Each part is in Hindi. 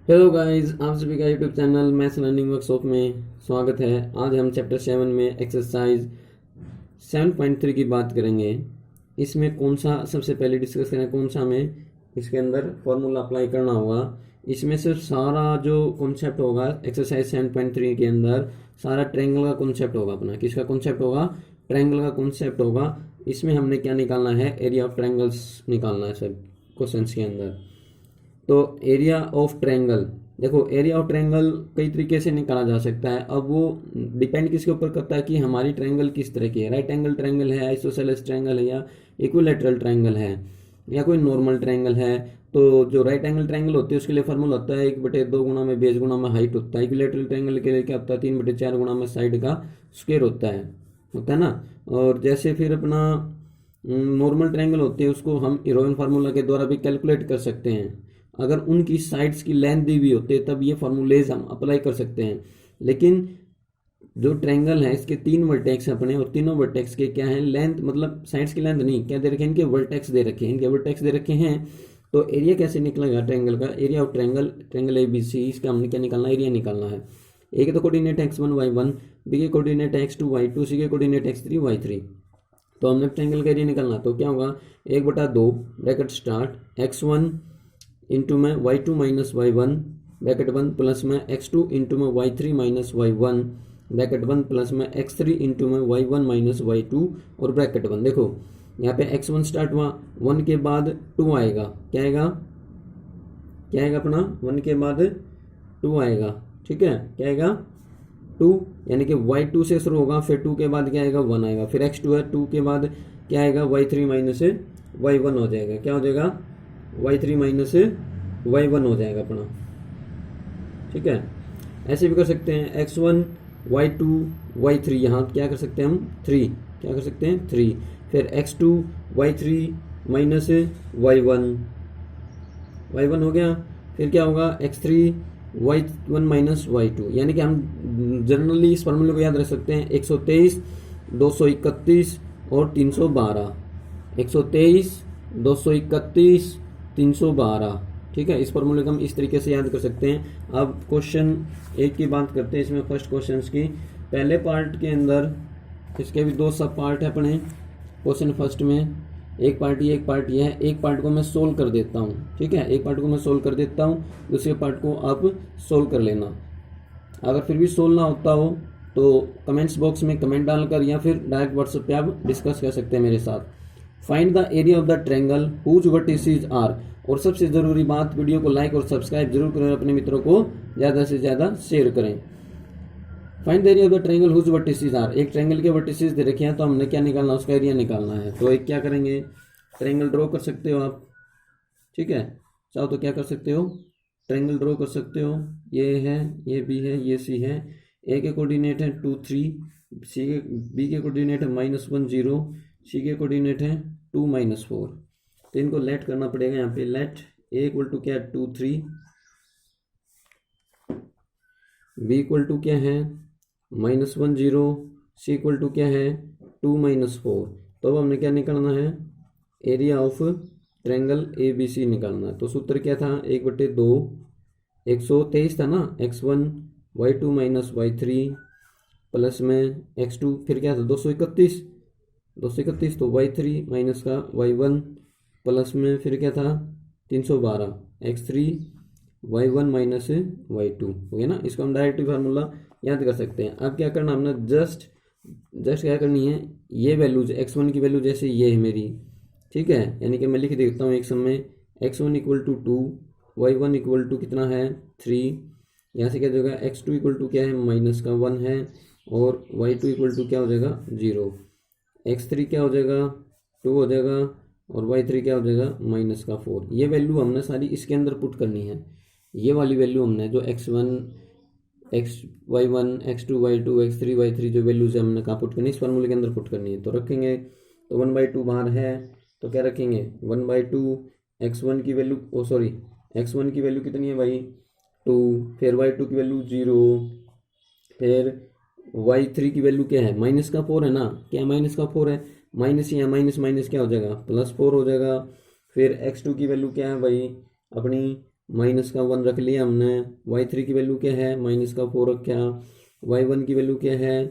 हेलो गाइस, आप सभी का YouTube channel maths learning workshop में स्वागत है। आज हम चैप्टर 7 में एक्सरसाइज 7.3 की बात करेंगे। इसमें कौन सा सबसे पहले डिस्कस करें, कौन सा हमें इसके अंदर फॉर्मूला अप्लाई करना होगा। इसमें से सारा जो कॉन्सेप्ट होगा एक्सरसाइज 7.3 के अंदर, सारा ट्रायंगल का कॉन्सेप्ट होगा। अपना किसका कॉन्सेप्ट होगा? ट्रायंगल का कॉन्सेप्ट होगा। इसमें हमने क्या निकालना है? एरिया ऑफ ट्रायंगल्स निकालना है सब क्वेश्चन के अंदर। तो एरिया ऑफ ट्रायंगल, देखो एरिया ऑफ ट्रायंगल कई तरीके से निकाला जा सकता है। अब वो डिपेंड किसके ऊपर करता है कि हमारी ट्रायंगल किस तरह की है। राइट एंगल ट्रायंगल है, आइसोसेलेस ट्रायंगल है, या इक्विलैटरल ट्रायंगल है, या कोई नॉर्मल ट्रायंगल है। तो जो राइट एंगल ट्रायंगल होती है उसके लिए फॉर्मूला होता है 1/2 गुणा में बेस गुणा में हाइट होता है। इक्विलैटरल ट्रायंगल के लिए क्या होता है? 3/4 गुणा में साइड का स्क्वायर होता है ना। और जैसे फिर अपना नॉर्मल ट्रायंगल होती है उसको हम इरोइन फार्मूला के द्वारा भी कैलकुलेट कर सकते हैं। अगर उनकी साइड्स की लेंथ दी हुई होती है तब ये फार्मूलेज हम अप्लाई कर सकते हैं। लेकिन जो ट्रायंगल है इसके 3 वर्टेक्स अपने, और तीनों वर्टेक्स के क्या है? लेंथ, मतलब साइड्स की लेंथ नहीं, क्या दे रखे हैं? इनके वर्टेक्स दे रखे हैं। इनके वर्टेक्स दे रखे हैं। तो एरिया कैसे निकलेगा ट्रायंगल का? Area of triangle, triangle ABC, इसका हमने क्या निकालना है? एरिया निकालना है। ए के तो कोऑर्डिनेट x1 y1, बी के कोऑर्डिनेट x2 y2, सी के कोऑर्डिनेट x3 y3। तो हमने ट्रायंगल का एरिया निकालना, तो क्या होगा? 1/2 ब्रैकेट स्टार्ट x1 इंटू में y2 माइनस y1 ब्रैकेट बंद, प्लस में x2 इंटू में y3 माइनस y1 ब्रैकेट बंद, प्लस में x3 इंटू में y1 माइनस y2 और ब्रैकेट बंद। देखो यहाँ पे x1 स्टार्ट हुआ, 1 के बाद 2 आएगा। क्या आएगा? क्या आएगा अपना? 1 के बाद 2 आएगा। ठीक है, क्या आएगा? 2, यानी कि y2 से शुरू होगा, फिर 2 के बाद क्या आएगा? 1 आएगा। फिर x2 है, 2 के बाद क्या आएगा? y3 माइनस y1 हो जाएगा। क्या हो जाएगा? y3 माइनस y1 हो जाएगा अपना। ठीक है, ऐसे भी कर सकते हैं x1 y2 y3, यहाँ क्या कर सकते हैं हम? 3, क्या कर सकते हैं? 3। फिर x2 y3 माइनस y1 हो गया। फिर क्या होगा? x3 y1 माइनस y2, यानी कि हम जनरली इस फॉर्मूले को याद रख सकते हैं 123 231 और 312। 123 231 312। ठीक है, इस फॉर्मूले को हम इस तरीके से याद कर सकते हैं। अब क्वेश्चन 1 की बात करते हैं। इसमें फर्स्ट क्वेश्चन की पहले पार्ट के अंदर इसके भी 2 सब पार्ट है अपने क्वेश्चन फर्स्ट में। एक पार्ट ये, एक पार्ट ये है। एक पार्ट को मैं सोल्व कर देता हूँ। ठीक है, एक पार्ट को मैं सोल्व कर देता हूँ, दूसरे पार्ट को आप सोल्व कर लेना। अगर फिर भी सोल्व ना होता हो तो कमेंट्स बॉक्स में कमेंट डालकर या फिर डायरेक्ट व्हाट्सएप पे आप डिस्कस कर सकते हैं मेरे साथ। Find the area of the triangle whose vertices are. और सबसे ज़रूरी बात, वीडियो को लाइक और सब्सक्राइब जरूर करें, अपने मित्रों को ज़्यादा से ज़्यादा शेयर करें। Find the area of the triangle whose vertices are. एक ट्रायंगल के वर्टिसेस दे रखे हैं तो हमने क्या निकालना? उसका एरिया निकालना है। तो एक क्या करेंगे? ट्रायंगल ड्रॉ कर सकते हो आप। ठीक है, चाहो तो क्या कर सकते हो? ट्रायंगल ड्रॉ कर सकते हो। ये है, ये बी है, ये सी है। ए के कोऑर्डिनेट है 2 3, सी के बी के कोऑर्डिनेट है -1 0, सी के कोऑर्डिनेट है 2 -4। तो इनको लेट करना पड़ेगा। यहाँ पे लेट ए इक्वल टू क्या है? 2 3, बी इक्वल टू क्या है? -1 0, सी इक्वल टू क्या है? 2 -4। तो अब हमने क्या निकालना है? एरिया ऑफ ट्रायंगल ABC निकालना है। तो सूत्र क्या था? 1/2 123 था ना, x1 y2 minus y3 plus में x2, फिर क्या था? 231 तो y3 माइनस का y1 प्लस में फिर क्या था? 312 x3 y1 माइनस y2 हो गया ना। इसको हम डायरेक्ट फार्मूला याद कर सकते हैं। अब क्या करना हमने? जस्ट क्या करनी है? ये वैल्यूज x1 की वैल्यू जैसे ये है मेरी, ठीक है, यानी कि मैं लिख देता हूँ एक समय x1 equal to 2, y1 equal to कितना है? 3। यहाँ से क्या हो जाएगा? x2 इक्वल टू क्या है? -1 है, और y2 इक्वल टू क्या हो जाएगा? 0। x3 क्या हो जाएगा? 2 हो जाएगा, और y3 क्या हो जाएगा? -4। ये वैल्यू हमने सारी इसके अंदर पुट करनी है। ये वाली वैल्यू हमने जो x1 y1 x2 y2 x3 y3 जो वैल्यूज है हमने कहाँ पुट करनी? इस फार्मूले के अंदर पुट करनी है। तो रखेंगे, तो 1/2 बाहर है तो क्या रखेंगे? 1/2 x1 की वैल्यू, x1 की वैल्यू कितनी है भाई? 2, फिर y2 की वैल्यू 0, फिर y3 की वैल्यू क्या है? -4 है ना। क्या -4 है? माइनस या माइनस क्या हो जाएगा? +4 हो जाएगा। फिर x2 की वैल्यू क्या है भाई? अपनी माइनस का 1 रख लिया हमने। y3 की वैल्यू क्या है, माइनस का 4 रखा। y1 की वैल्यू क्या है,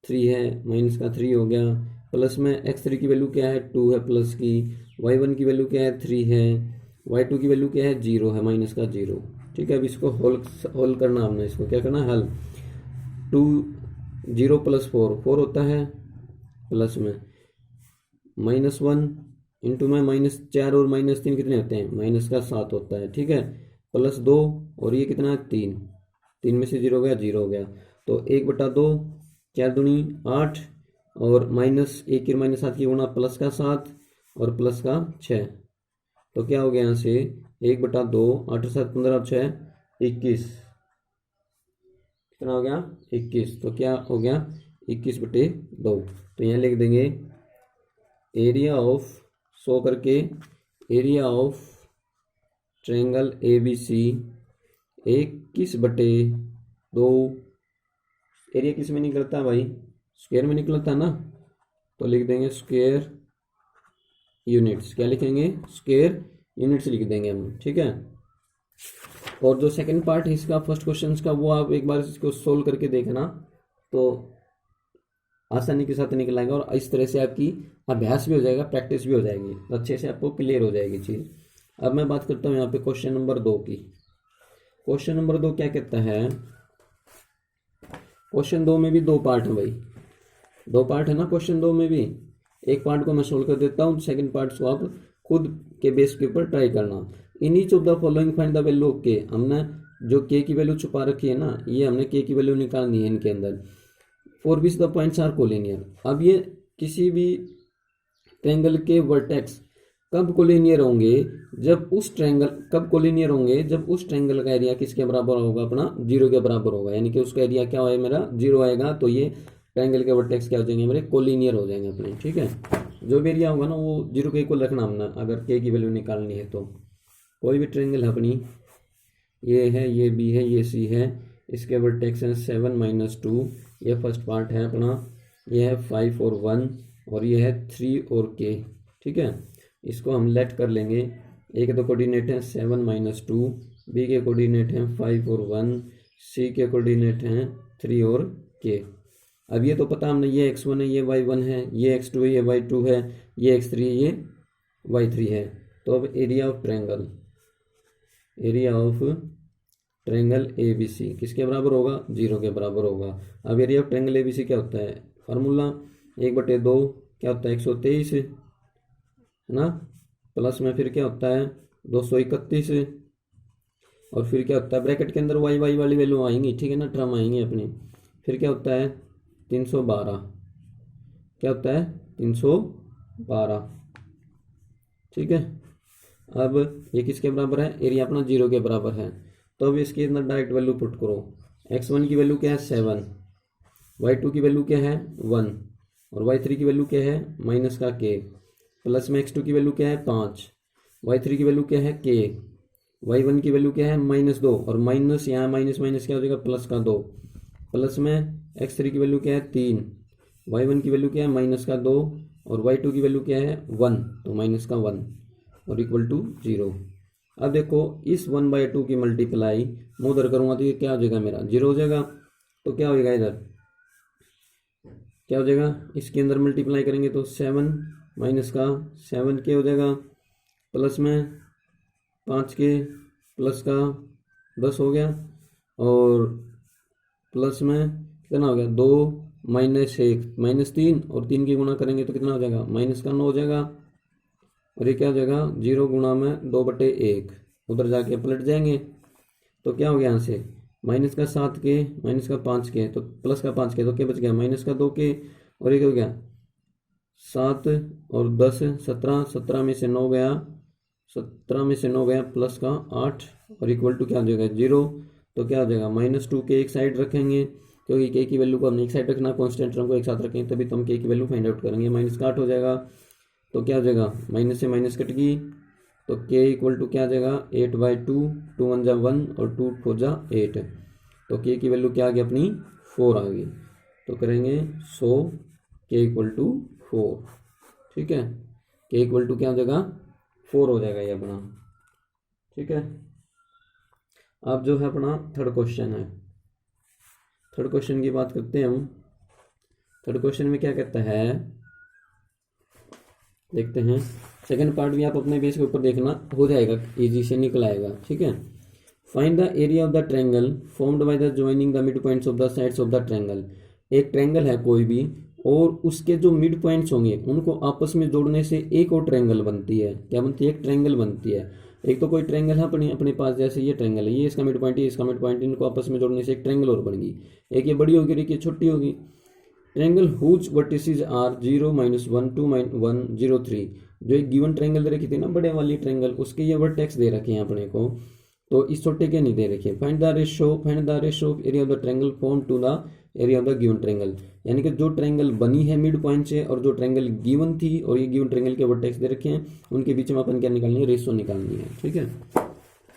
3 है, माइनस का 3 हो गया। प्लस में x3 की वैल्यू क्या है, 2 है प्लस की। y1 की वैल्यू क्या है, 3 है। y2 की वैल्यू क्या है, 0 है, माइनस का 0। ठीक है, अब इसको होल करना हमने, इसको क्या करना है, हल। 2 0 प्लस 4 होता है, प्लस में -1 इंटू में -4 और -3 कितने होते हैं, माइनस का 7 होता है। ठीक है, +2 और ये कितना है, 3। 3 में से 0 हो गया, 0 हो गया। तो 1/2, 4 दूनी 8 और -1 की -7 की गुणा प्लस का 7 और प्लस का 6। तो क्या हो गया यहाँ से, 1/2, 8 और 7 15 और 6 21। कितना हो गया, 21। तो क्या हो गया, 21/2। तो यहाँ लिख देंगे एरिया ऑफ, शो करके, area of triangle ABC 21/2। Area किस में निकलता भाई, स्क्वायर में निकलता ना, तो लिख देंगे स्क्वायर यूनिट्स। क्या लिखेंगे, स्क्वायर यूनिट्स लिख देंगे हम। ठीक है, और जो सेकंड पार्ट है इसका, फर्स्ट क्वेश्चन का, वो आप एक बार इसको सोल्व करके देखना, तो आसानी के साथ निकल आएगा और इस तरह से आपकी अभ्यास भी हो जाएगा, प्रैक्टिस भी हो जाएगी, तो अच्छे से आपको क्लियर हो जाएगी चीज़। अब मैं बात करता हूँ यहाँ पे क्वेश्चन नंबर 2 की। क्वेश्चन नंबर 2 क्या कहता है, क्वेश्चन 2 में भी 2 पार्ट है भाई, 2 पार्ट है ना क्वेश्चन 2 में भी। एक पार्ट को मैं सोल्व कर देता हूँ, सेकंड पार्ट को आप खुद के बेस के ऊपर ट्राई करना। In each of the following find the value of के। हमने जो के की वैल्यू छुपा रखी है ना, ये हमने के की वैल्यू निकालनी है इनके अंदर। For which the points are collinear. अब ये किसी भी ट्रायंगल के वर्टेक्स कब कोलिनियर होंगे, जब उस ट्रायंगल, कब कोलिनियर होंगे, जब उस ट्रायंगल का एरिया किसके बराबर होगा, अपना 0 के बराबर होगा, यानी कि उसका एरिया क्या होगा, मेरा 0 आएगा। तो ये ट्रायंगल के वर्टेक्स क्या हो जाएंगे, मेरे कोलिनियर हो जाएंगे अपने। ठीक है, जो भी एरिया होगा ना वो 0 के इक्वल रखना हमने, अगर के की वैल्यू निकालनी है तो। कोई भी ट्रायंगल है अपनी, ये है, ये बी है, ये सी है, इसके वर्टेक्स हैं 7 -2, ये फर्स्ट पार्ट है अपना, ये है 5 और 1 और ये है 3 और के। ठीक है, इसको हम लेट कर लेंगे। ए के तो कोऑर्डिनेट हैं 7 -2, बी के कोऑर्डिनेट हैं 5 और 1, सी के कोऑर्डिनेट हैं 3 और के। अब ये तो पता हमने, ये x1 है, ये y1 है, ये x2 है, ये y2 है, ये x3 है, ये y3 है। तो अब area of triangle, area of triangle ABC किसके बराबर होगा, 0 के बराबर होगा। अब एरिया ऑफ ट्रायंगल ABC क्या होता है, फार्मूला 1/2 क्या होता है, 123 है ना, प्लस में फिर क्या होता है 231 और फिर क्या होता है, ब्रैकेट के अंदर वाई वाली वैल्यू आएंगी, ठीक है ना, टर्म आएंगी अपनी। फिर क्या होता है 312, क्या होता है 312। ठीक है, अब ये किसके बराबर है, एरिया अपना 0 के बराबर है। तो अब इसके अंदर डायरेक्ट वैल्यू पुट करो। x1 की वैल्यू क्या है 7, y2 की वैल्यू क्या है 1 और y3 की वैल्यू क्या है माइनस का k, प्लस में x2 की वैल्यू क्या है 5, y3 की वैल्यू क्या है k, y1 की वैल्यू क्या है -2 और माइनस यहाँ माइनस माइनस क्या हो जाएगा प्लस का 2, प्लस में x3 की वैल्यू क्या है 3, y1 की वैल्यू क्या है -2 और y2 की वैल्यू क्या है 1, तो -1 और इक्वल टू 0। अब देखो इस 1/2 की मल्टीप्लाई मैं उधर करूँगा तो ये क्या हो जाएगा, मेरा 0 हो जाएगा। तो क्या हो जाएगा, इधर क्या हो जाएगा, इसके अंदर मल्टीप्लाई करेंगे तो 7 माइनस का 7 के हो जाएगा, प्लस में 5 के प्लस का 10 हो गया और प्लस में कितना हो गया 2 -1 -3 और 3 की गुणा करेंगे तो कितना हो जाएगा -9 हो जाएगा और ये क्या हो जाएगा 0 गुणा में 2/1, उधर जाके पलट जाएंगे तो क्या हो गया यहाँ से -7 के -5 के तो प्लस का 5 के तो क्या बच गया -2 के और ये क्या हो गया 7 और 10 17, 17 में से 9 गया, 17 में से 9 गया प्लस का 8 और इक्वल टू क्या हो जाएगा 0। तो क्या हो जाएगा -2 के एक साइड रखेंगे क्योंकि के की वैल्यू को हमने एक साइड रखना, कॉन्स्टेंट टर्म को एक साथ रखेंगे तभी तो हम के की वैल्यू फाइंड आउट करेंगे। -8 हो जाएगा तो क्या हो जाएगा माइनस से माइनस कट गई तो के इक्वल टू क्या आ जाएगा 8/2, 2 1 जा 1 और 2 4 जा 8, तो के की वैल्यू क्या आ गई अपनी 4 आ गई। तो करेंगे 100 के इक्वल टू 4, ठीक है, के इक्वल टू क्या हो जाएगा 4 हो जाएगा ये अपना, ठीक है। अब जो है अपना थर्ड क्वेश्चन है, थर्ड क्वेश्चन की बात करते हैं हम। थर्ड क्वेश्चन में क्या कहता है, देखते हैं। सेकंड पार्ट भी आप अपने बेस के ऊपर देखना, हो जाएगा, इजी से निकल आएगा, ठीक है। Find the area of the triangle formed by the joining the mid points of the sides of the triangle. एक ट्रायंगल है कोई भी, और उसके जो मिड पॉइंट्स होंगे उनको आपस में जोड़ने से एक और ट्रायंगल बनती है। क्या बनती है? एक ट्रायंगल बनती है। एक तो कोई ट्रायंगल है अपने अपने पास, जैसे ये ट्रायंगल है, ये इसका मिड पॉइंट है, इसका मिड पॉइंट, इनको आपस में जोड़ने से एक ट्रायंगल और बन गई। एक ये बड़ी होगी और एक ये छोटी होगी। Triangle whose vertices are 0, -1, 2, -1, 0, 3। जो एक गिवन ट्रायंगल दे रखी थी ना बड़े वाली ट्रायंगल, उसके ये वर्टेक्स दे रखे हैं अपने को, तो इस छोटे के नहीं दे रखे। Find the ratio of area of the triangle form to the area of the given triangle. यानी कि जो ट्रायंगल बनी है मिड पॉइंट से और जो ट्रायंगल गिवन थी और ये गिवन ट्रायंगल के वर्टेक्स दे रखे हैं, उनके बीच में अपन क्या निकालनी है? रेशो निकालनी है, ठीक है।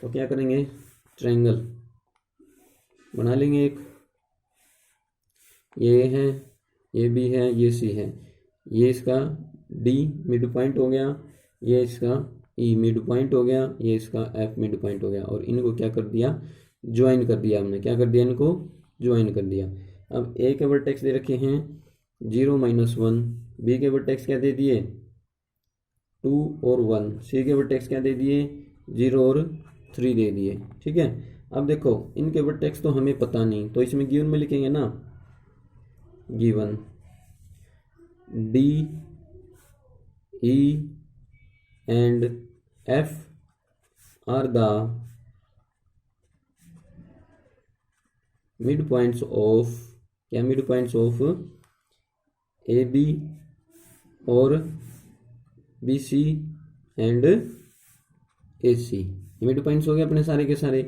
तो क्या करेंगे? ट्रायंगल बना लेंगे एक, ये है, ये बी है, ये सी है, ये इसका डी मिड पॉइंट हो गया, ये इसका ई मिड पॉइंट हो गया, ये इसका एफ मिड पॉइंट हो गया, और इनको क्या कर दिया? ज्वाइन कर दिया हमने। क्या कर दिया? इनको ज्वाइन कर दिया। अब ए के वर्टेक्स दे रखे हैं 0, -1, बी के वर्टेक्स क्या दे दिए? 2 और 1, सी के वर्टेक्स क्या दे दिए? 0 और 3 दे दिए, ठीक है। अब देखो इनके वर्टेक्स तो हमें पता नहीं, तो इसमें गिवन में लिखेंगे ना, given D E and F are the mid points of, क्या mid points of A B और B C and A C. Mid points हो गए अपने सारे के सारे।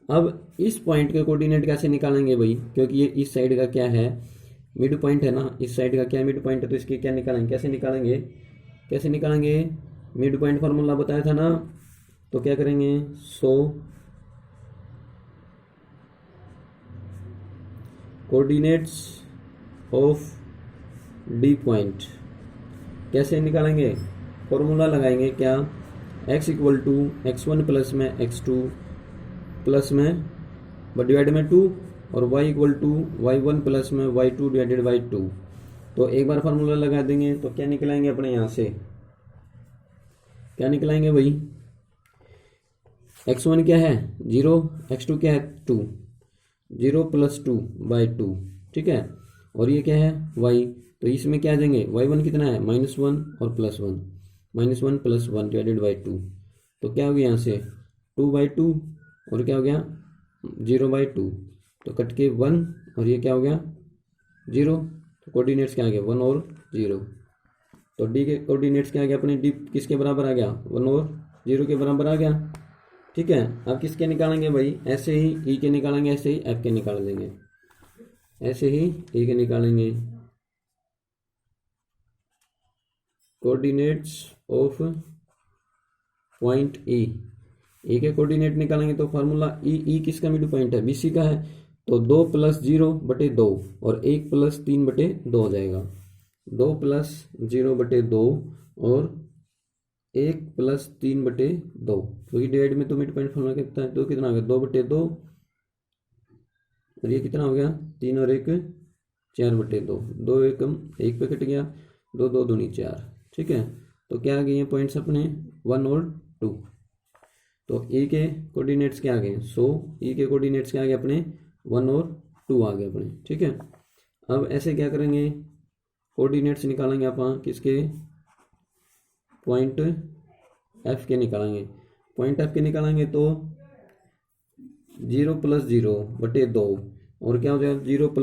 अब इस पॉइंट के कोऑर्डिनेट कैसे निकालेंगे भाई? क्योंकि ये इस साइड का क्या है? मिड पॉइंट है ना, इस साइड का क्या मिड पॉइंट है, तो इसके क्या निकालेंगे? कैसे निकालेंगे? कैसे निकालेंगे? मिड पॉइंट फार्मूला बताया था ना, तो क्या करेंगे? 100 कोऑर्डिनेट्स ऑफ डी पॉइंट। कैसे निकालेंगे? फॉर्मूला लगाएंगे क्या? x = x1 प्लस में x2 प्लस में डिवाइड में 2, और y = y1 प्लस में y2 डिवाइडेड बाई 2। तो एक बार फार्मूला लगा देंगे तो क्या निकलाएंगे अपने यहाँ से? क्या निकलाएंगे भाई? x1 क्या है? 0, x2 क्या है? 2, 0 + 2 बाई 2, ठीक है। और ये क्या है? y, तो इसमें क्या आ जाएंगे? y1 कितना है? -1 और +1, -1 + 1 डिवाइडेड बाई 2। तो क्या हो गया यहाँ से? 2/2, और क्या हो गया? 0/2, तो कट के 1, और ये क्या हो गया? 0। तो कोऑर्डिनेट्स क्या आ गया? 1 और 0। तो डी के कोऑर्डिनेट्स क्या आ गया अपने? डी किसके बराबर आ गया? 1 और 0 के बराबर आ गया, ठीक है। अब किसके निकालेंगे भाई? ऐसे ही ई के निकालेंगे, ऐसे ही एफ के निकाल देंगे, ऐसे ही ई के निकालेंगे। कोऑर्डिनेट्स ऑफ पॉइंट ई के कोऑर्डिनेट निकालेंगे तो फार्मूला ई किसका मिड पॉइंट है? BC का है, तो 2 + 0/2 और 1 + 3/2 हो जाएगा। 2 + 0/2 और 1 + 3/2, क्योंकि डिवाइड में तो मिड पॉइंट फार्मूला कितना है? तो कितना हो गया? 2/2, और ये कितना हो गया? 3 और 1 4/2, 2 1 पे कट गया, 2 2 दूनी 4, ठीक है। तो क्या आ गए ये पॉइंट्स अपने? 1 और 2। तो ए के कोऑर्डिनेट्स क्या आ गए? 100, ई के कोऑर्डिनेट्स क्या आ गए अपने? 1 और 2 आ गए अपने, ठीक है। अब ऐसे क्या करेंगे? कोऑर्डिनेट्स निकालेंगे अपन किसके? पॉइंट एफ के निकालेंगे। पॉइंट एफ के निकालेंगे तो 0 + 0/2, और क्या हो जाएगा? 0 +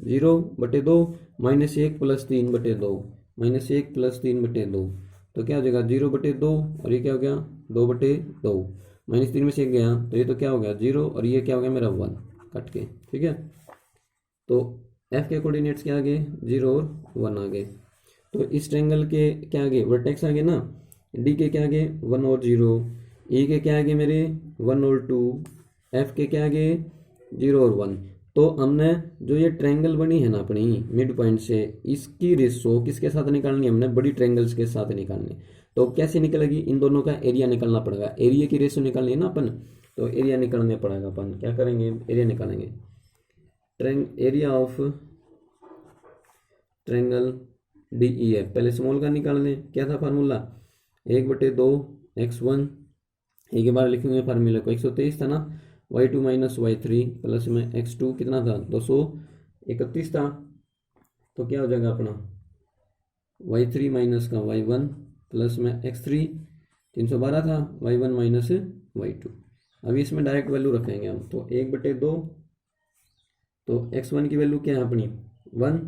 0/2 -1 + 3/2, -1 + 3/2, तो क्या हो जाएगा? 0/2, और ये क्या हो गया? 2/2, -3 में से 1 गया, तो ये तो क्या हो गया? 0, और ये क्या हो गया मेरा? 1 कट के, ठीक है। तो एफ के कोऑर्डिनेट्स क्या आ गए? 0 और 1 आ गए। तो इस ट्रायंगल के क्या आ गए? वर्टेक्स आ गए ना। डी के क्या आ गए? 1 और 0, ई के क्या आ गए मेरे? 1 और 2, एफ के क्या आ गए? 0 और 1। तो हमने जो ये ट्रायंगल बनी है ना अपनी मिड पॉइंट से, इसकी रेशो किसके साथ निकालनी है? हमने बड़ी ट्रायंगल्स के साथ निकालनी। तो कैसे निकलेगी? इन दोनों का एरिया निकालना पड़ेगा, एरिया की रेशो निकालनी है ना अपन। तो एरिया निकालने पड़ेगा। अपन क्या करेंगे, एरिया निकालेंगे। एरिया ऑफ ट्रेंगल DEF, पहले स्मॉल का निकाल लें। क्या था फार्मूला, 1/2x1, एक ही बार लिखेंगे फार्मूले को, 123 था ना, y2 माइनस y3 प्लस में x2 कितना था, 231 था। तो क्या हो जाएगा अपना y3 माइनस का y1 प्लस में x3 312 था, y1 माइनस y2। अभी इसमें डायरेक्ट वैल्यू रखेंगे हम, तो 1/2, तो x1 की वैल्यू क्या है अपनी 1,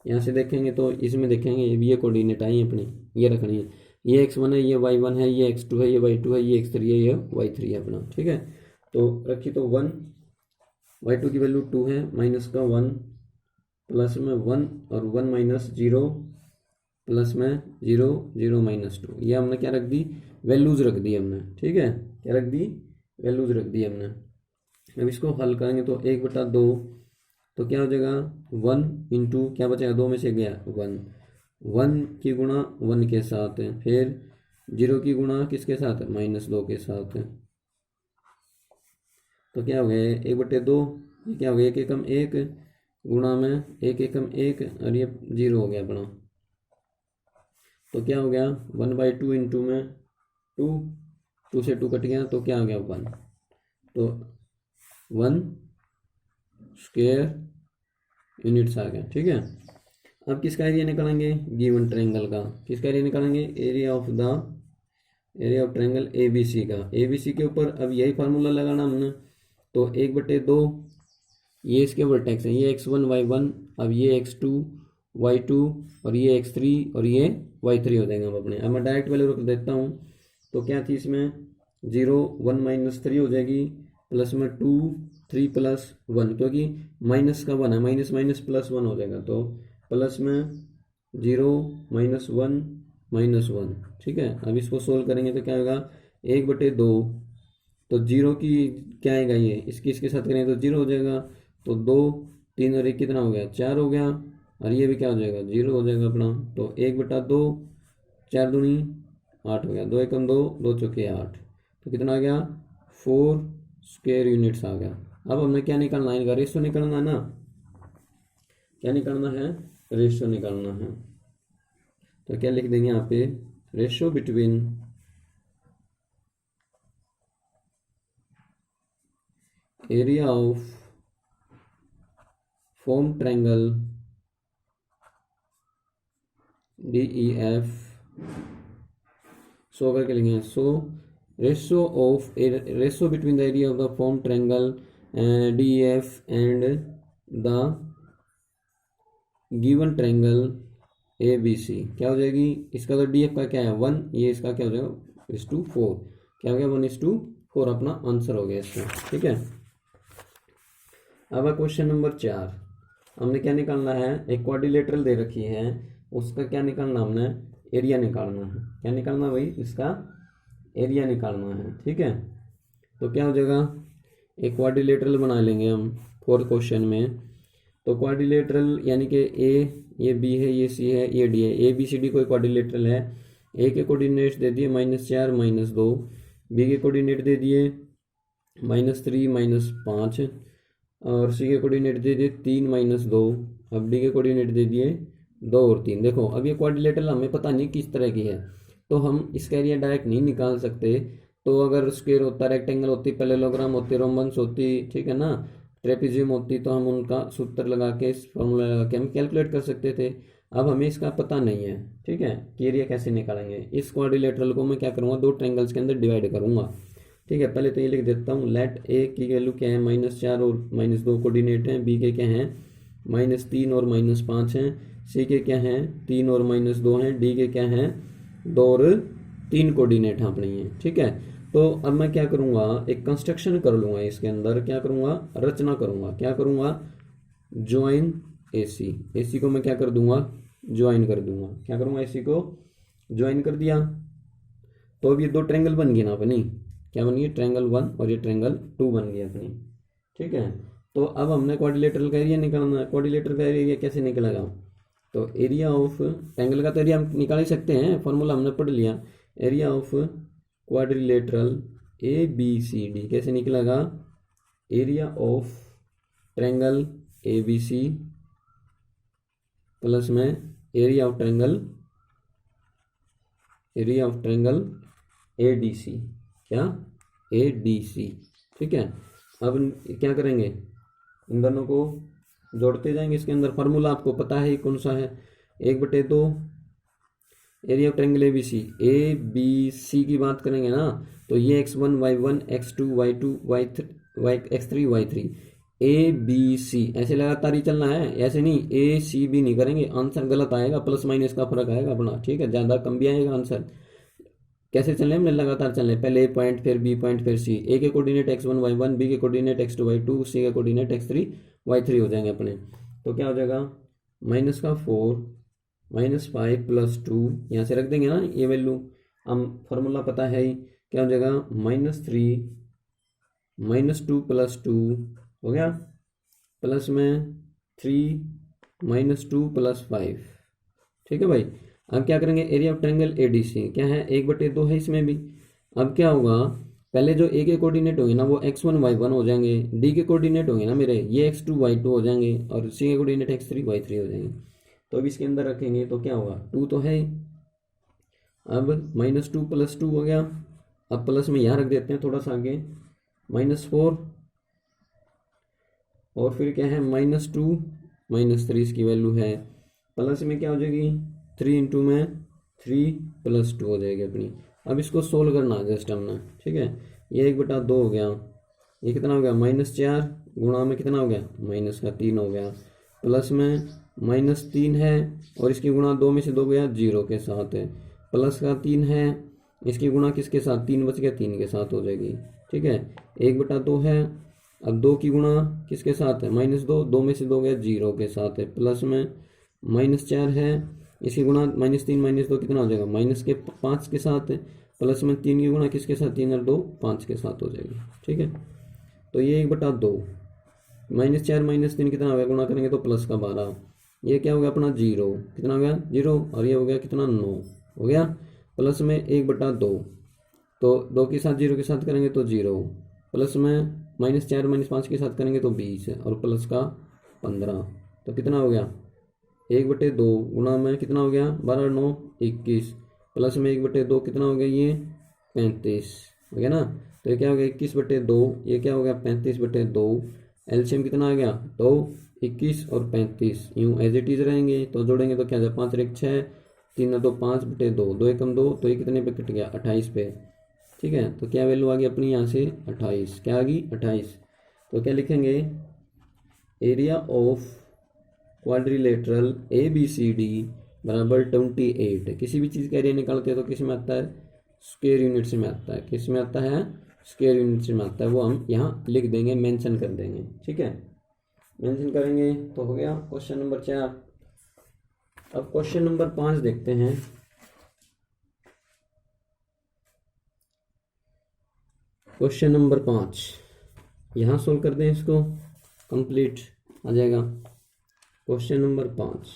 यहाँ से देखेंगे तो इसमें देखेंगे ये कोऑर्डिनेट आई अपनी, ये रखनी है, ये x1 है, ये y1 है, ये x2 है, ये y2 है, ये x3 है, ये y3 है अपना। ठीक है, तो रखी तो 1, y2 की वैल्यू 2 है, माइनस का 1 प्लस में 1 और 1 माइनस 0 प्लस में 0 0 माइनस 2, ये हमने क्या रख दी, वैल्यूज रख दी हमने। ठीक है, क्या रख दी, वैल्यूज रख दी हमने। अब इसको हल करेंगे तो 1/2, तो क्या हो जाएगा 1 इंटू क्या बचेगा, 2 में से गया 1, 1 की गुणा 1 के साथ है, फिर 0 की गुणा किसके साथ, -2 के साथ है। तो क्या हो गया 1/2, ये क्या हो गया 1 एकम 1 गुणा में 1 एकम 1 और ये 0 हो गया अपना। तो क्या हो गया 1/2 इंटू में 2 से 2 कट गया, तो क्या हो गया 1, तो 1 स्क्वायर यूनिट्स आ गया। ठीक है, अब किसका एरिया निकालेंगे, गिवन ट्रायंगल का। किसका एरिया निकालेंगे, एरिया ऑफ ट्रायंगल ABC का। ABC के ऊपर अब यही फार्मूला लगाना हमने, तो 1/2, ये इसके वर्टेक्स हैं, ये x1 y1, अब ये x2 y2 और ये x3 और ये y3 हो जाएंगे हम अपने। अब मैं डायरेक्ट वैल्यू रख देता हूँ, तो क्या थी इसमें 0 1 माइनस 3 हो जाएगी, प्लस में 2 3 प्लस 1, क्योंकि माइनस का 1 है, माइनस माइनस प्लस 1 हो जाएगा, तो प्लस में 0 -1 -1। ठीक है, अब इसको सोल्व करेंगे तो क्या होगा 1/2, तो 0 की क्या आएगा, ये इसके साथ करेंगे तो 0 हो जाएगा, तो 2 3 और 1 कितना हो गया 4 हो गया, और ये भी क्या हो जाएगा 0 हो जाएगा अपना। तो 1/2 4 दूनी 8 हो गया, 2 एकम 2 2 चौके 8, तो कितना आ गया 4 स्क्वायर यूनिट्स आ गया। अब हमने क्या निकालना है, इनका रेशियो निकालना है ना, क्या निकालना है, रेशियो निकालना है। तो क्या लिख देंगे यहाँ पे, ratio between area of form triangle DEF, सो करके लिखेंगे, so ratio between the area of the form triangle DEF and the given triangle ABC क्या हो जाएगी, इसका तो DF का क्या है 1, ये इसका क्या हो जाएगा 1/4, क्या हो गया 1/4, अपना आंसर हो गया इसका। ठीक है, अब क्वेश्चन नंबर 4, हमने क्या निकालना है, एक क्वाड्रिलेटरल दे रखी है, उसका क्या निकालना, हमने एरिया निकालना है। क्या निकालना भाई, इसका एरिया निकालना है। ठीक है, तो क्या हो जाएगा, एक क्वाड्रिलेटरल बना लेंगे हम 4th क्वेश्चन में। तो क्वाड्रिलेटरल यानी कि ये B है, ये C है, ये D है, ABCD कोई क्वाड्रिलेटरल है। A के कोऑर्डिनेट्स दे दिए -4 -2, B के कोऑर्डिनेट दे दिए -3 -5, और C के कोऑर्डिनेट दे दिए 3 -2, अब D के कोऑर्डिनेट दे दिए 2 और 3। देखो अब ये क्वाड्रिलेटरल हमें पता नहीं किस तरह की है, तो हम इसका एरिया डायरेक्ट नहीं निकाल सकते। तो अगर स्क्वायर होता, रेक्टेंगल होती, पैरेललोग्राम होती, रोम्बस होती, ठीक है ना, ट्रेपेजियम होती, तो हम उनका सूत्र लगा के, फॉर्मूला लगा के हम कैलकुलेट कर सकते थे। अब हमें इसका पता नहीं है, ठीक है, कि एरिया कैसे निकालेंगे। इस क्वाड्रिलेटरल को मैं क्या करूँगा, 2 ट्रायंगल्स के अंदर डिवाइड करूँगा। ठीक है, पहले तो ये लिख देता हूँ, लेट A की वैल्यू क्या है -4 और -2 कोऑर्डिनेट हैं, B के क्या हैं -3 और -5 हैं, C के क्या हैं 3 और -2 हैं, D के क्या हैं 2 और 3 कोऑर्डिनेट हैं अपने ये। ठीक है, तो अब मैं क्या करूँगा, एक कंस्ट्रक्शन कर लूँगा, इसके अंदर क्या करूँगा, रचना करूँगा। क्या करूँगा, ज्वाइन AC को मैं क्या कर दूंगा, ज्वाइन कर दूंगा। क्या करूँगा, AC को ज्वाइन कर दिया, तो अब ये 2 ट्रायंगल बन गए ना अपनी, क्या बन गई, ट्रायंगल 1 और ये ट्रायंगल 2 बन गई अपनी। ठीक है, तो अब हमने क्वाड्रिलेटरल का एरिया निकालना है। क्वाड्रिलेटरल का एरिया कैसे निकलेगा, तो एरिया ऑफ ट्रायंगल का तो एरिया हम निकाल ही सकते हैं, फॉर्मूला हमने पढ़ लिया। एरिया ऑफ क्वाड्रिलेटरल ABCD कैसे निकलेगा, area of triangle ABC plus में एरिया ऑफ ट्रायंगल ADC, क्या ADC, ठीक है। अब क्या करेंगे, इन दोनों को जोड़ते जाएंगे। इसके अंदर फार्मूला आपको पता है कौन सा है, 1/2 एरिया ऑफ ट्रायंगल ABC की बात करेंगे ना, तो ये x1 y1 x2 y2 x3 y3 ABC ऐसे लगातार ही चलना है, ऐसे नहीं ACB नहीं करेंगे, आंसर गलत आएगा, प्लस माइनस का फर्क आएगा अपना, ठीक है, ज़्यादा कम भी आएगा आंसर। कैसे चलने हमने, लगातार चलने, पहले A पॉइंट फिर B पॉइंट फिर C, A के कोऑर्डिनेट x1 y1, B के कोऑर्डिनेट x2 y2, C के कोऑर्डिनेट x3 y3 हो जाएंगे अपने। तो क्या हो जाएगा, -4 -5 +2 यहाँ से रख देंगे ना ये वैल्यू, हम फार्मूला पता है ही, क्या हो जाएगा -3 -2 +2 हो गया, प्लस में 3 -2 +5, ठीक है भाई। अब क्या करेंगे, एरिया ऑफ ट्रायंगल ADC क्या है, 1/2 है इसमें भी। अब क्या होगा, पहले जो A के कोऑर्डिनेट होंगे ना वो x1 y1 हो जाएंगे, D के कोऑर्डिनेट होंगे ना मेरे ये x2 y2 हो जाएंगे, और C के कोऑर्डिनेट x3 y3 हो जाएंगे। तो अब इसके अंदर रखेंगे तो क्या होगा, 2 तो है ही, अब -2 +2 हो गया, अब प्लस में यहाँ रख देते हैं थोड़ा सा आगे, -4 और फिर क्या है -2 -3 इसकी वैल्यू है, प्लस में क्या हो जाएगी 3 इंटू में 3 +2 हो जाएगी अपनी। अब इसको सोल्व करना है जस्ट हमने, ठीक है, ये 1/2 हो गया, ये कितना हो गया -4 गुणा में कितना हो गया -3 हो गया, प्लस में -3 है और इसकी गुणा 2 में से 2 गया 0 के साथ है, प्लस का 3 है, इसकी गुणा किसके साथ, 3 बच गया 3 के साथ हो जाएगी, ठीक है। 1/2 है, अब 2 की गुणा किसके साथ है, -2, 2 में से 2 गया 0 के साथ है, प्लस में -4 है, इसकी गुणा -3 -2 कितना हो जाएगा -5 के साथ है, प्लस में 3 की गुणा किसके साथ, 3 और 2 5 के साथ हो जाएगी, ठीक है। तो ये 1/2 -4 -3 कितना हो गया, गुणा करेंगे तो प्लस का 12, ये क्या हो गया अपना 0, कितना हो गया 0, और ये हो गया कितना 9 हो गया, प्लस में 1/2, तो 2 के साथ 0 के साथ करेंगे तो 0, प्लस में -4 -5 के साथ करेंगे तो 20 और प्लस का 15, तो कितना हो गया 1/2 गुणा में कितना हो गया 12 9 21, प्लस में 1/2 कितना हो गया ये 35 हो गया ना, तो ये क्या हो गया 21/2, ये क्या हो गया 35/2, एलसीएम कितना आ गया 2 21 और 35 यूँ एज इट इज रहेंगे, तो जोड़ेंगे तो क्या हो जाए 5 और 1 6, 3 और 2 5/2, 2 एकम 2, तो ये कितने पे कट गया 28 पे, ठीक है। तो क्या वैल्यू आ गई अपनी यहाँ से 28, क्या आ गई 28। तो क्या लिखेंगे, एरिया ऑफ क्वाड्रिलेटरल ABCD बराबर 28। किसी भी चीज़ का एरिया निकालते हैं तो किस में आता है, स्क्वायर यूनिट्स में आता है, किस में आता है स्क्वायर यूनिट्स में आता है, वो हम यहाँ लिख देंगे, मेंशन कर देंगे, ठीक है, मेंशन करेंगे तो हो गया क्वेश्चन नंबर 4। अब क्वेश्चन नंबर 5 देखते हैं। क्वेश्चन नंबर 5 यहाँ सोल्व कर दें, इसको कंप्लीट आ जाएगा। क्वेश्चन नंबर 5,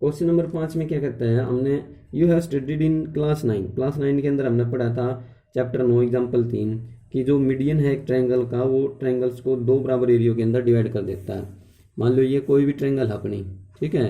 क्वेश्चन नंबर 5 में क्या करता है, हमने you have studied in class 9 के अंदर हमने पढ़ा था चैप्टर 9 एग्जाम्पल 3 कि जो मीडियन है एक ट्रायंगल का, वो ट्रायंगल्स को 2 बराबर एरियो के अंदर डिवाइड कर देता है। मान लो ये कोई भी ट्रायंगल है अपनी, ठीक है,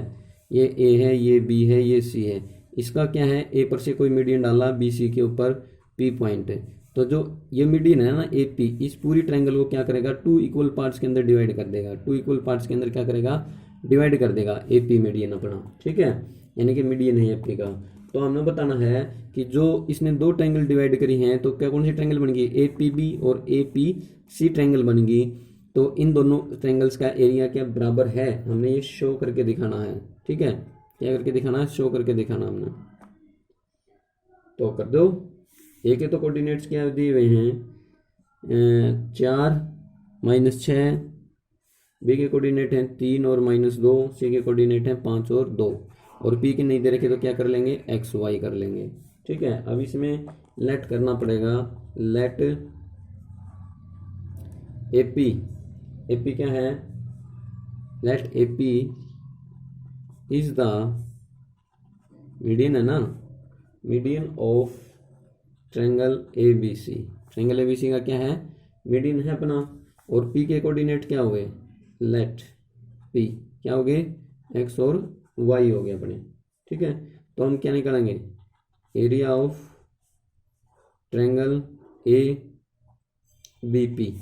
ये A है, ये B है, ये C है, इसका क्या है A पर से कोई मीडियन डाला, BC के ऊपर P पॉइंट है, तो जो ये मीडियन है ना AP, इस पूरी ट्रायंगल को क्या करेगा 2 इक्वल पार्ट्स के अंदर डिवाइड कर देगा, 2 इक्वल पार्ट्स के अंदर क्या करेगा डिवाइड कर देगा AP मीडियन अपना, ठीक है, यानी कि मीडियन है AP का। तो हमने बताना है कि जो इसने 2 ट्रायंगल डिवाइड करी हैं तो क्या कौन सी ट्रायंगल बनेगी, APB और APC ट्रायंगल बनेगी। तो इन दोनों ट्रायंगल्स का एरिया क्या बराबर है, हमने ये शो करके दिखाना है, ठीक है, क्या करके दिखाना है, शो करके दिखाना हमने। तो कर दो, A के तो कोऑर्डिनेट्स क्या दिए हुए हैं 4 -6, B के कोऑर्डिनेट हैं 3 और -2, C के कोऑर्डिनेट हैं 5 और 2, और P के नहीं दे रखे तो क्या कर लेंगे XY कर लेंगे, ठीक है। अब इसमें लेट करना पड़ेगा, लेट AP क्या है, let AP is the median है ना, median of triangle ABC, triangle ABC का क्या है, मीडियन है अपना। और पी के कोऑर्डिनेट क्या हो गए, लेट पी क्या हो गए, एक्स और वाई हो गए अपने, ठीक है। तो हम क्या निकालेंगे, area of triangle A B P,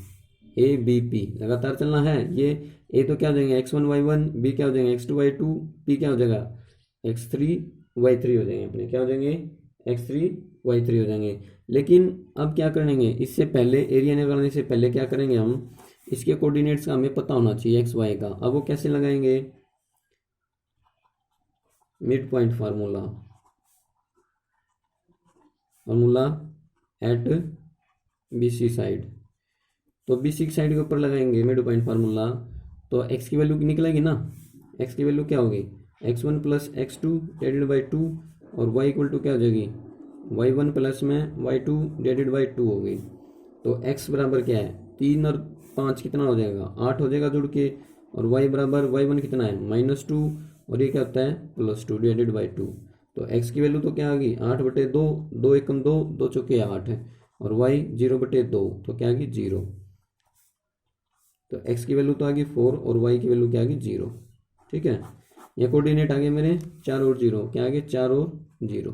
A B P लगातार चलना है। ये ए तो क्या हो जाएंगे x1 y1, बी क्या हो जाएंगे x2 y2, पी क्या हो जाएगा x3 y3 हो जाएंगे अपने, क्या हो जाएंगे x3 y3 हो जाएंगे। लेकिन अब क्या करेंगे, इससे पहले एरिया निकालने से पहले क्या करेंगे हम, इसके कोऑर्डिनेट्स का हमें पता होना चाहिए एक्स वाई का। अब वो कैसे लगाएंगे, mid point formula, formula at BC side. तो BC की साइड के ऊपर लगाएंगे मिड पॉइंट फार्मूला, तो x की वैल्यू निकलेगी ना, x की वैल्यू क्या होगी, x1 plus x2 divided by 2, और y इक्वल टू क्या हो जाएगी, y1 प्लस में y2 डिवाइडेड बाई 2 होगी। तो x बराबर क्या है, 3 और 5 कितना हो जाएगा, 8 हो जाएगा जुड़ के। और y बराबर y1 कितना है -2, और ये क्या होता है +2 डिवाइडेड बाई 2। तो x की वैल्यू तो क्या आ गई 8/2, 2 एकम 2, 2 चौके 8 है, और y 0/2, तो क्या आ गई 0। तो x की वैल्यू तो आ गई 4 और y की वैल्यू क्या आ गई 0, ठीक है। ये कोऑर्डिनेट आ गए मेरे 4 और 0, क्या आ गए 4 और 0।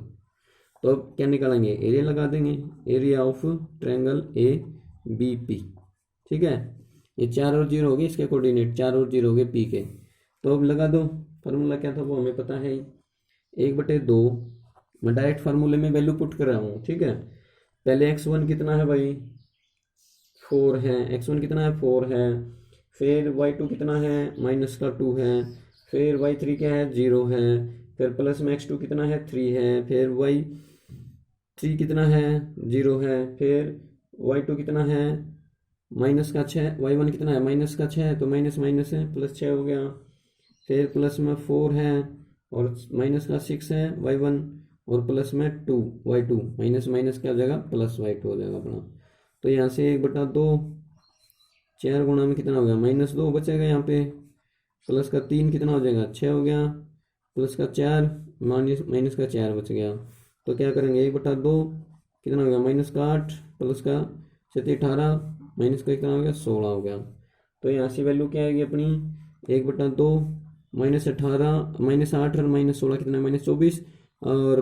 तो अब क्या निकालेंगे, एरिया लगा देंगे, area of triangle A B P, ठीक है। ये 4 और 0 हो गए इसके कोऑर्डिनेट, 4 और 0 हो गए पी के। तो अब लगा दो, फार्मूला क्या था वो हमें पता है ही, 1/2। मैं डायरेक्ट फार्मूले में वैल्यू पुट कर रहा हूँ, ठीक है। पहले x1 कितना है भाई 4 है, x1 कितना है 4 है, फिर y2 कितना है -2 है, फिर y3 क्या है 0 है, फिर प्लस में x2 कितना है 3 है, फिर y3 कितना है 0 है, फिर y2 कितना है -6, y1 कितना है -6, तो माइनस माइनस है +6 हो गया, फिर प्लस में 4 है और -6 है y1, और प्लस में 2 y2, माइनस माइनस क्या हो जाएगा +y2 हो जाएगा अपना। तो यहाँ से 1/2, 4 गुणा में कितना हो गया -2 बचेगा यहाँ पे, प्लस का 3 कितना हो जाएगा 6 हो गया, प्लस का 4 माइनस का 4 बच गया। तो क्या करेंगे 1/2 कितना हो गया -8, प्लस का 7 18, माइनस का कितना हो गया 16 हो गया। तो यहाँ से वैल्यू क्या आएगी अपनी 1/2 -18 -8 और -16 कितना -24, और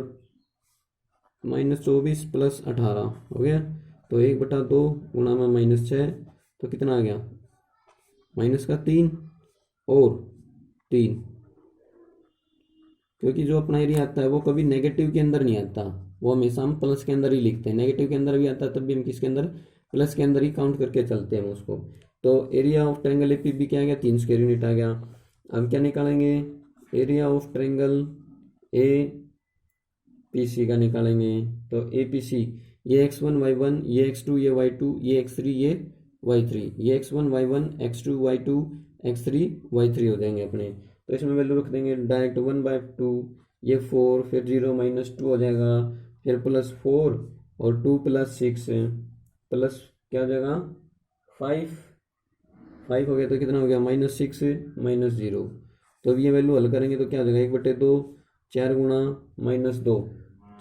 -24 + 18 हो गया। तो 1/2 गुणा में -6, तो कितना आ गया माइनस का 3 और 3, क्योंकि जो अपना एरिया आता है वो कभी नेगेटिव के अंदर नहीं आता, वो हमेशा हम प्लस के अंदर ही लिखते हैं। नेगेटिव के अंदर भी आता है तब भी हम किसके अंदर, प्लस के अंदर ही काउंट करके चलते हैं उसको। तो एरिया ऑफ ट्रायंगल एपीबी क्या आ गया 3 स्क्वायर यूनिट आ गया। अब क्या निकालेंगे, area of triangle A P C का निकालेंगे। तो ए पी सी, ये x1 y1, ये x2 ये y2, ये x3 ये y3, ये x1 y1 x2 y2 x3 y3 हो जाएंगे अपने। तो इसमें वैल्यू रख देंगे डायरेक्ट 1/2, ये 4, फिर 0 -2 हो जाएगा, फिर +4 और 2 + 6 प्लस क्या हो जाएगा 5 हो गया, तो कितना हो गया -6 -0। तो अब ये वैल्यू हल करेंगे तो क्या हो जाएगा 1/2, 4 गुणा -2,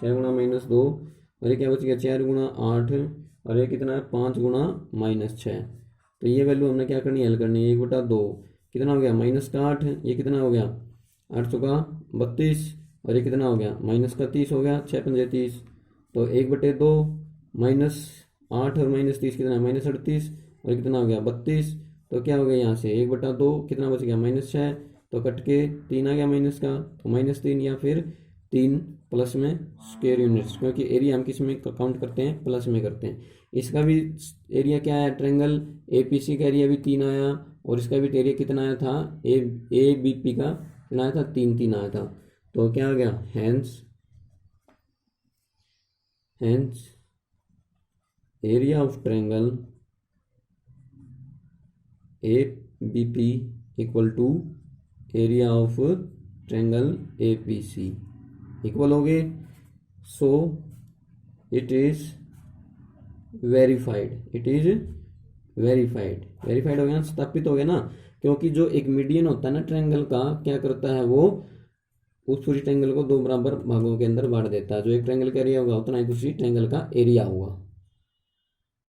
4 गुणा -2, और ये क्या बच गया 4 गुणा 8, और ये कितना है 5 गुणा -6। तो ये वैल्यू हमने क्या करनी है, हल करनी है। 1/2 कितना हो गया -8, ये कितना हो गया 8 चौका 32, और ये कितना हो गया -30 हो गया, 6 पंजे 30। तो 1/2 -8 और -30 कितना है -38, और ये कितना हो गया 32। तो क्या हो गया यहाँ से 1/2 कितना बच गया -6, तो कट के 3 आ गया माइनस का, तो -3 या फिर 3 प्लस में स्क्वायर यूनिट्स, क्योंकि एरिया हम किस में काउंट करते हैं, प्लस में करते हैं। इसका भी एरिया क्या है, ट्रायंगल एपीसी का एरिया भी 3 आया, और इसका भी एरिया कितना आया था ए बी पी का कितना आया था 3 आया था। तो क्या आ गया hence area of triangle A B P equal to area of triangle A P C equal हो गए। So it is verified, verified हो गया, स्थापित हो गया ना। क्योंकि जो एक मीडियन होता है ना ट्रायंगल का, क्या करता है वो उस पूरी ट्रायंगल को 2 बराबर भागों के अंदर बांट देता है। जो एक ट्रायंगल का एरिया होगा उतना ही दूसरी ट्रायंगल का एरिया होगा।